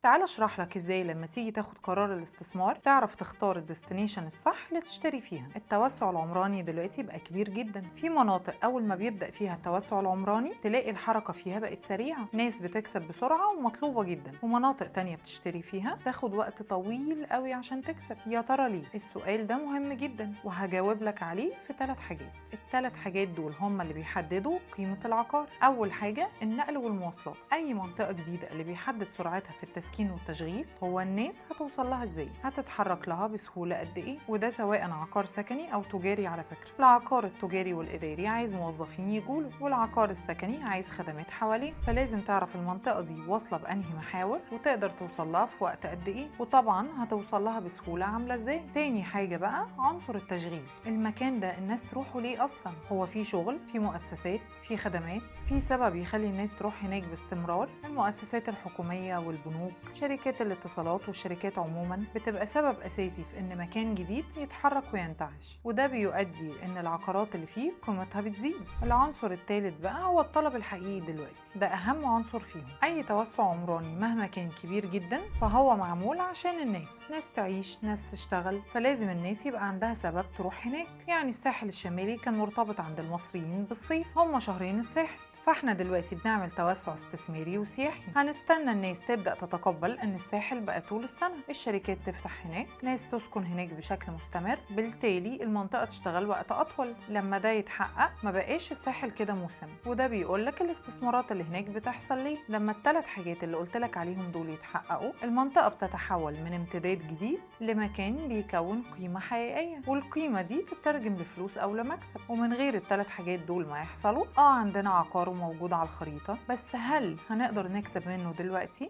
تعال اشرح لك ازاي لما تيجي تاخد قرار الاستثمار تعرف تختار الديستنيشن الصح اللي تشتري فيها. التوسع العمراني دلوقتي بقى كبير جدا، في مناطق اول ما بيبدأ فيها التوسع العمراني تلاقي الحركة فيها بقت سريعة، ناس بتكسب بسرعة ومطلوبة جدا، ومناطق تانية بتشتري فيها تاخد وقت طويل قوي عشان تكسب. يا ترى ليه؟ السؤال ده مهم جدا وهجاوب لك عليه في 3 حاجات. الثلاث حاجات دول هم اللي بيحددوا قيمة العقار. اول حاجة النقل والمواصلات. اي منطقة جديدة اللي بيحدد سرعتها في التسكين والتشغيل هو الناس هتوصل لها ازاي، هتتحرك لها بسهولة قد ايه، وده سواء عقار سكني او تجاري. على فكرة العقار التجاري والاداري عايز موظفين يجوله، والعقار السكني عايز خدمات حواليه، فلازم تعرف المنطقة دي واصلة بأنهي محاور وتقدر توصل لها في وقت قد ايه، وطبعا هتوصل لها بسهولة عاملة ازاي. تاني حاجة بقى عنصر التشغيل. المكان ده الناس تروحوا ليه اصلا؟ هو في شغل، في مؤسسات، في خدمات، في سبب يخلي الناس تروح هناك باستمرار. المؤسسات الحكومية والبنوك، شركات الاتصالات والشركات عموما بتبقى سبب أساسي في إن مكان جديد يتحرك وينتعش، وده بيؤدي إن العقارات اللي فيه قيمتها بتزيد. العنصر الثالث بقى هو الطلب الحقيقي دلوقتي، ده أهم عنصر فيهم. أي توسع عمراني مهما كان كبير جدا فهو معمول عشان الناس، ناس تعيش، ناس تشتغل، فلازم الناس يبقى عندها سبب تروح هناك. يعني الساحل الشمالي كان مرتبط عند المصريين بالصيف، هم شهرين الساحل، فاحنا دلوقتي بنعمل توسع استثماري وسياحي، هنستنى الناس تبدأ تتقبل ان الساحل بقى طول السنة، الشركات تفتح هناك، ناس تسكن هناك بشكل مستمر، بالتالي المنطقة تشتغل وقت اطول. لما ده يتحقق ما بقاش الساحل كده موسم، وده بيقولك الاستثمارات اللي هناك بتحصل ليه. لما الثلاث حاجات اللي قلتلك عليهم دول يتحققوا المنطقة بتتحول من امتداد جديد لمكان بيكون قيمة حقيقية، والقيمة دي تترجم لفلوس او لمكسب. ومن غير الثلاث حاجات دول ما يحصلوا عندنا عقار موجود على الخريطة، بس هل هنقدر نكسب منه دلوقتي؟